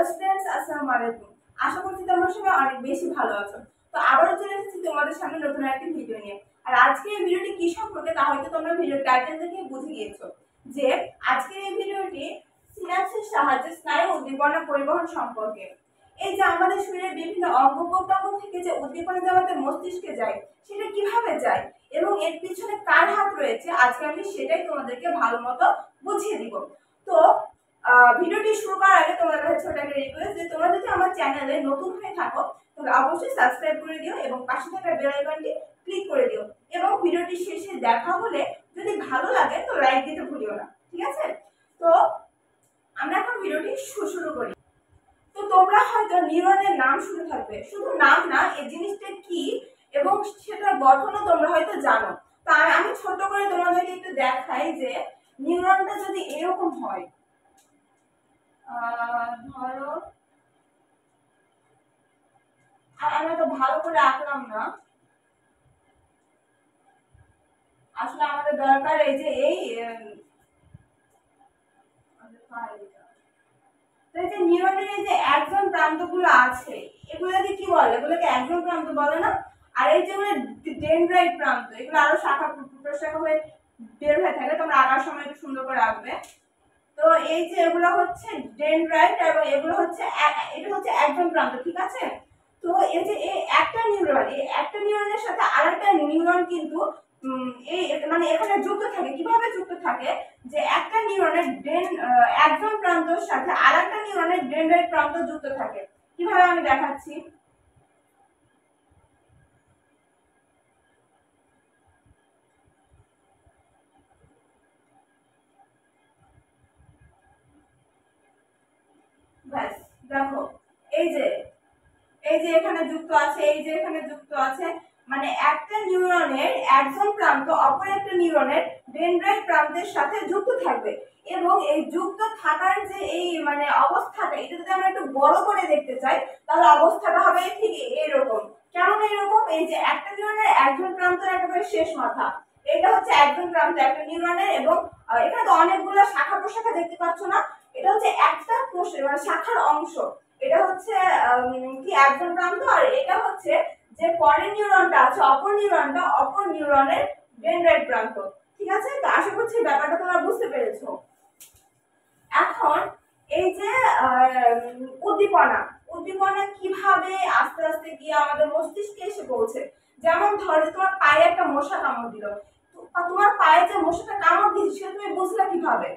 Hello students, আসসালামু আলাইকুম। আশা করছি তোমরা সবাই অনেক বেশি ভালো আছো। তো আবারও চলে এসেছি তোমাদের সামনে নতুন একটা ভিডিও নিয়ে। আর আজকের এই ভিডিওটি কি সম্পর্কে তা হয়তো তোমরা ভিডিওর টাইটেল দেখে বুঝে গিয়েছো যে আজকের এই ভিডিওটি সিনাপসিসের সাহায্যে স্নায়ু উদ্দীপনা পরিবহন সম্পর্কে। এই যে আমাদের শরীরের বিভিন্ন অঙ্গ প্রত্যঙ্গ থেকে যে উদ্দীপনা আমাদের মস্তিষ্কে যায়, সেটা কিভাবে যায় এবং এর পিছনে কার হাত রয়েছে, আজকে আমি সেটাই তোমাদেরকে ভালো মতো বুঝিয়ে দিব। তো ভিডিওটি শুরু করার আগে তোমাদের কাছে ছোট একটা রিকোয়েস্ট যে তোমরা যদি আমার চ্যানেলে নতুন হয়ে থাকো তাহলে অবশ্যই সাবস্ক্রাইব করে দিও এবং পাশে থাকা বেল আইকনটি ক্লিক করে দিও এবং ভিডিওটি শেষে দেখা হলে যদি ভালো লাগে তো লাইক দিতে ভুলিও না, ঠিক আছে? তো আমরা এখন ভিডিওটি শুরু করি। তো তোমরা হয়তো নিউরনের নাম শুনে থাকবে, শুধু নাম না, এই জিনিসটা কি এবং সেটার গঠনও তোমরা হয়তো জানো। তা আমি ছোট করে তোমাদেরকে একটু দেখাই যে নিউরনটা যদি এরকম হয়, ধরো আমরা তো ভালো করে আঁকলাম না, আসলে আমাদের দরকার এই যে এই নিউরনের এই যে একজন প্রান্তগুলো আছে এগুলোকে কি বলে? এগুলোকে একজন প্রান্ত বলে না? আর এই যেগুলো ডেনড্রাইট প্রান্ত, এগুলো আরো শাখা প্রশাখা হয়ে বের হয়ে থাকে, তোমরা আঁকার সময় একটু সুন্দর করে আঁকবে। তো এই যে এগুলো হচ্ছে ডেনড্রাইট এবং এগুলো হচ্ছে এটা হচ্ছে একজন প্রান্ত, ঠিক আছে? তো এই যে এই একটা নিউরন, এই একটা নিউরনের সাথে আরেকটা নিউরন কিন্তু এই মানে এখানে যুক্ত থাকে। কিভাবে যুক্ত থাকে? যে একটা নিউরনের একজন প্রান্তর সাথে আরেকটা নিউরনের ডেনড্রাইট প্রান্ত যুক্ত থাকে। কিভাবে আমি দেখাচ্ছি। ব্যাস দেখো, এই যে এখানে যুক্ত আছে, এই যে এখানে যুক্ত আছে, মানে একটা নিউরনের একজন প্রান্ত অপর একটা নিউরনের ডেনড্রাইট প্রান্তের সাথে যুক্ত থাকবে এবং এই যুক্ত থাকার যে এই মানে অবস্থাটা, এটা যদি আমরা একটু বড় করে দেখতে চাই তাহলে অবস্থাটা হবে ঠিক এইরকম। কেমন এইরকম? এই যে একটা নিউরনের একজন প্রান্তের একেবারে শেষ মাথা, এটা হচ্ছে একজন প্রান্ত একটা নিউরনের, এবং এখানে তো অনেকগুলো শাখা প্রশাখা দেখতে পাচ্ছ না, এটা হচ্ছে একটা মানে শাখার অংশ। এটা হচ্ছে কি একজন প্রান্ত, আর এটা হচ্ছে যে পরের নিউরনটা আছে অপর নিউরনের ডেনড্রাইট প্রান্ত, ঠিক আছে? তো আশা করছি ব্যাপারটা তোমরা বুঝতে পেরেছো। এখন এই যে উদ্দীপনা কিভাবে আস্তে আস্তে গিয়ে আমাদের মস্তিষ্কে এসে পৌঁছে। যেমন ধরো তোমার পায়ে একটা মশা কামড় দিল, তোমার পায়ে যে মশাটা কামড় দিয়েছে সেটা তুমি বুঝলে কিভাবে?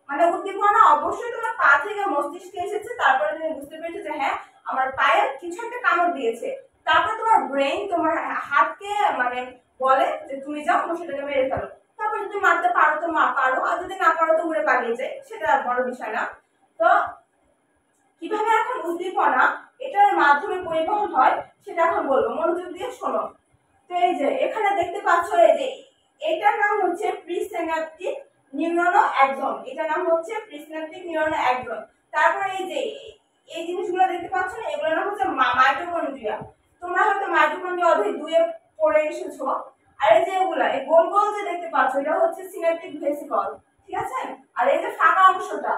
মানে উদ্দীপনা অবশ্যই তোমার পা থেকে মস্তিষ্কে এসেছে, তারপরে তুমি বুঝতে পেরেছো যে হ্যাঁ আমার পায়ে কিছু একটা কামড় দিয়েছে। তারপর তোমার ব্রেন তোমার হাতকে মানে বলে যে তুমি যাও মশাটাকে মেরে ফেলো। তারপর যদি মারতে পারো তো পারো, আর যদি না পারো তো উড়ে পালিয়ে যায়, সেটা বড় বিষয় না। তো কিভাবে এখন উদ্দীপনা এটার মাধ্যমে পরিবহন হয় সেটা এখন বলবো, মনোযোগ দিয়ে শোনো। তো এই যে এখানে দেখতে পাচ্ছ, এই যে এটার নাম হচ্ছে প্রিসিনাপটিক নিউরন একজন, এটার নাম হচ্ছে প্রিসিনাপটিক নিউরন একজন। তারপর এই যে এই জিনিসগুলো দেখতে পাচ্ছ না, এগুলোর নাম হচ্ছে মাইটোকন্ড্রিয়া। তোমরা হয়তো মাইটোকন্ড্রিয়া অধ্যায় 2 এ পড়ে এসেছো। আর এই যে এগুলা এই গোল গোল যে দেখতে পাচ্ছ এটা হচ্ছে সিনাপটিক ভেসিকল, ঠিক আছে? আর এই যে ফাঁকা অংশটা,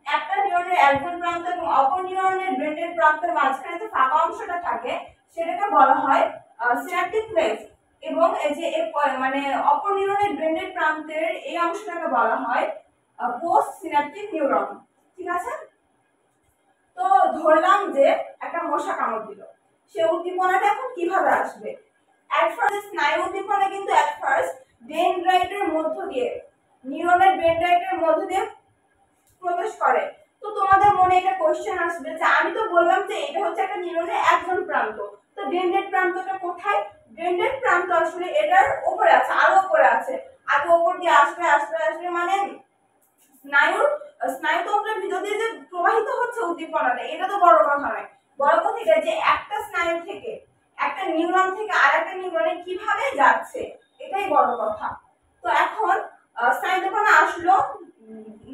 একটা নিউরনের একজন প্রান্ত এবং অপর নিউরনের ব্রেনের প্রান্তের মাঝখানে যে ফাঁকা অংশটা থাকে সেটাকে বলা হয় সিনাপটিক ক্লেফট, এবং এই যে মানে অপর নিউরনের ব্রেনের প্রান্তের এই অংশটাকে বলা হয় পোস্ট সিনাপটিক নিউরন, ঠিক আছে? তো ধরলাম যে একটা মশা কামড় দিল, সে উদ্দীপনাটা এখন কিভাবে আসবে? এট ফার্স্ট স্নায়ু উদ্দীপনা কিন্তু এট ফার্স্ট ডেনড্রাইটের মধ্য দিয়ে, নিউরনের ডেনড্রাইটের মধ্য দিয়ে প্রবেশ করে। তো তোমাদের মনে একটা কোশ্চেন আসবে যে আমি তো বললাম যে এটা হচ্ছে একটা নিউরনের একজন প্রান্ত, তো ডেনড্রাইট প্রান্তটা কোথায়? ডেনড্রাইট প্রান্ত আসলে এটার উপরে আছে, আরো উপরে আছে, আগে উপর দিয়ে আসবে আসবে আসবে, মানে স্নায়ুতন্ত্রের ভিতর দিয়ে যে প্রবাহিত হচ্ছে উদ্দীপনাটা, এটা তো বড় কথা নয়। বড় কথা এটা যে একটা স্নায়ু থেকে, একটা নিউরন থেকে আরেকটা নিউরনে কিভাবে যাচ্ছে, এটাই বড় কথা। তো এখন স্নায়ুতন্ত্র আসলো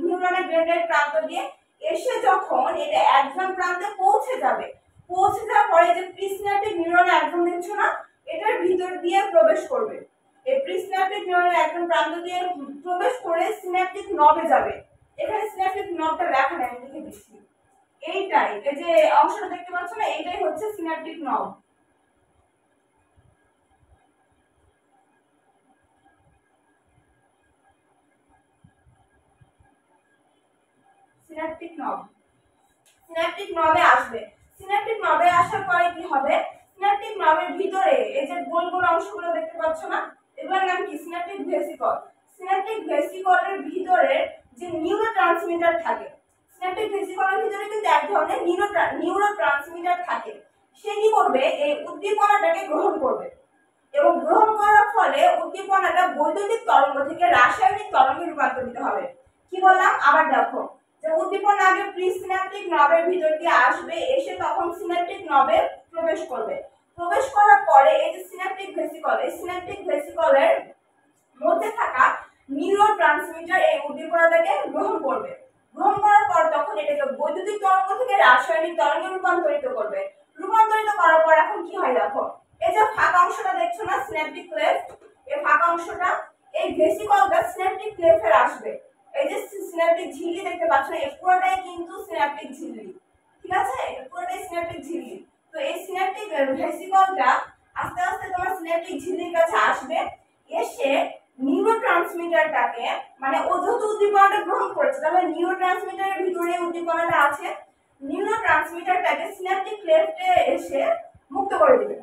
নিউরনের ডেনড্রাইট প্রান্ত দিয়ে, এসে যখন এটা একজন প্রান্তে পৌঁছে যাবে, পৌঁছে যাওয়ার পরে যে প্রিসিনাপটিক নিউরন একজন দেখছো না, এটার ভিতর দিয়ে প্রবেশ করবে। এই প্রিসিনাপটিক নিউরনের একজন প্রান্ত দিয়ে প্রবেশ করে সিনাপটিক নবে যাবে। এখানে সিনাপটিক নবটা লেখা নেই, আমি লিখে দিচ্ছি। এইটাই, এই যে অংশটা দেখতে পাচ্ছ না, এইটাই হচ্ছে সিনাপটিক নব। সিনাপটিক নব, সিনাপটিক নবে আসবে। সিনাপটিক নবে আসার পরে কি হবে, সিনাপটিক নবের ভিতরে এই যে গোল গোল অংশগুলো দেখতে পাচ্ছ না, এগুলোর নাম কি, সিনাপটিক ভেসিকল। সিনাপটিক ভেসিকলের ভিতরে যে নিউরোট্রান্সমিটার থাকে, সিনাপটিক ভেসিকলের ভিতরে কিন্তু এক ধরনের নিউরোট্রান্সমিটার থাকে। সে কি করবে, এই উদ্দীপনাটাকে গ্রহণ করবে এবং গ্রহণ করার ফলে উদ্দীপনাটা বৈদ্যুতিক তরঙ্গ থেকে রাসায়নিক তরঙ্গে রূপান্তরিত হবে। কি বললাম আবার দেখো, যে উদ্দীপনা আগে প্রিসিনাপটিক নবের ভিতর দিয়ে আসবে, এসে তখন সিনাপটিক নবে প্রবেশ করবে। প্রবেশ করার পরে এই যে সিনাপটিক ভেসিকল, এই সিনাপটিক ভেসিকলের মধ্যে থাকা নিউরোট্রান্সমিটার এই উদ্দীপনাটাকে গ্রহণ করবে। গ্রহণ করার পর তখন এটাকে বৈদ্যুতিক তরঙ্গ থেকে রাসায়নিক তরঙ্গে রূপান্তরিত করবে। রূপান্তরিত করার পর এখন কি হয় দেখো, এই যে ফাঁকা অংশটা দেখছো না সিনাপটিক ক্লেফট, এই ফাঁকা অংশটা এই ভেসিকলটা সিনাপটিক ক্লেফটে আসবে। এই যে সিনাপটিক ঝিল্লি দেখতে পাচ্ছ না, এই পুরোটাই কিন্তু সিনাপটিক ঝিল্লি, ঠিক আছে, পুরোটাই সিনাপটিক ঝিল্লি। তো এই সিনাপটিক ভেসিকলটা আস্তে আস্তে তোমার সিনাপটিক ঝিল্লির কাছে আসবে, এসে নিউরোট্রান্সমিটারটাকে, মানে ও যেহেতু উদ্দীপনাটা গ্রহণ করেছে তাহলে নিউরোট্রান্সমিটারের ভিতরে উদ্দীপনাটা আছে, নিউরোট্রান্সমিটারটাকে সিনাপটিক ক্লেফটে এসে মুক্ত করে দিবে।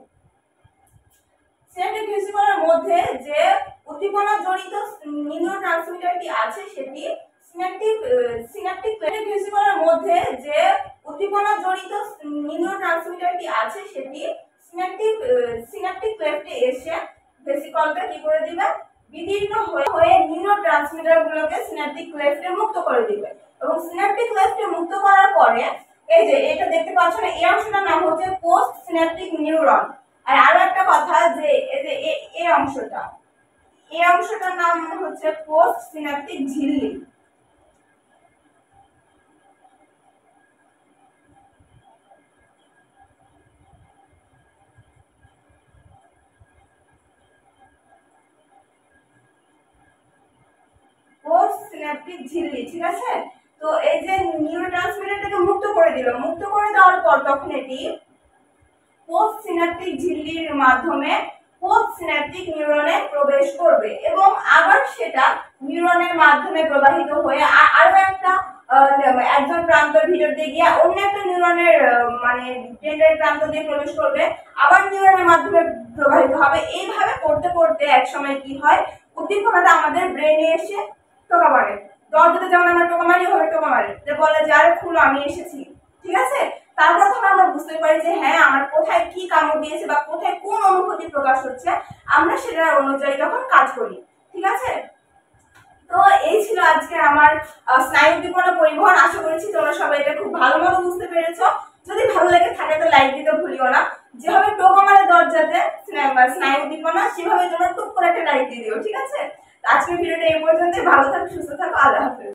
সিনাপটিক ভেসিকলের মধ্যে যে উদ্দীপনা জড়িত নিউরোট্রান্সমিটারটি আছে সেটি সিনাপটিক ভেসিকলের মধ্যে যে উদ্দীপনা জড়িত নিউরোট্রান্সমিটারটি আছে সেটি সিনাপটিক ক্লেফটে এসে ভেসিকলটা কি করে দিবে, বিদীর্ণ হয়ে নিউরোট্রান্সমিটারগুলোকে সিনাপটিক ক্লেফটে মুক্ত করে দিবে। এবং সিনাপটিক ক্লেফটে মুক্ত করার পরে এই যে এটা দেখতে পাচ্ছ না, এই অংশটার নাম হচ্ছে পোস্ট সিনাপটিক নিউরন। আর আরো একটা কথা, যে এই যে এই অংশটার নাম হচ্ছে পোস্ট সিনাপটিক ঝিল্লি। পোস্ট সিনাপটিক ঝিল্লি, ঠিক আছে। তো এই যে নিউরোট্রান্সমিটারটাকে মুক্ত করে দিল, মুক্ত করে দেওয়ার পর তখন এটি পোস্ট সিনাপটিক ঝিল্লির মাধ্যমে পোস্ট সিনাপটিক নিউরনে প্রবেশ করবে এবং আবার সেটা নিউরনের মাধ্যমে প্রবাহিত হয়ে আরো একটা একজন প্রান্তের ভিতর দিয়ে গিয়ে অন্য একটা নিউরনের মানে ব্রেনের প্রান্ত দিয়ে প্রবেশ করবে, আবার নিউরনের মাধ্যমে প্রবাহিত হবে। এইভাবে করতে করতে এক সময় কি হয়, উদ্দীপনাটা আমাদের ব্রেনে এসে টোকা মারে। দরজাতে যেমন আমরা টোকা মারি, ওভাবে টোকা মারে, যে বলে যে আরে খুলো আমি এসেছি, ঠিক আছে। তারপর তখন আমরা বুঝতে পারি যে হ্যাঁ আমার কোথায় কি কামড় দিয়েছে বা কোথায় কোন অনুভূতি প্রকাশ হচ্ছে, আমরা সেটার অনুযায়ী তখন কাজ করি, ঠিক আছে। তো এই ছিল আজকে আমার স্নায়ু উদ্দীপনা পরিবহন। আশা করছি তোমরা সবাই এটা খুব ভালো মতো বুঝতে পেরেছো। যদি ভালো লেগে থাকে তো লাইক দিতে ভুলিও না। যেভাবে টোকা মারে দরজাতে স্নায়ু উদ্দীপনা, সেভাবে তোমরা টুক করে একটা লাইক দিয়ে দিও, ঠিক আছে। আজকের ভিডিওটা এই পর্যন্ত। ভালো থাকো, সুস্থ থাকো, আল্লাহ হাফেজ।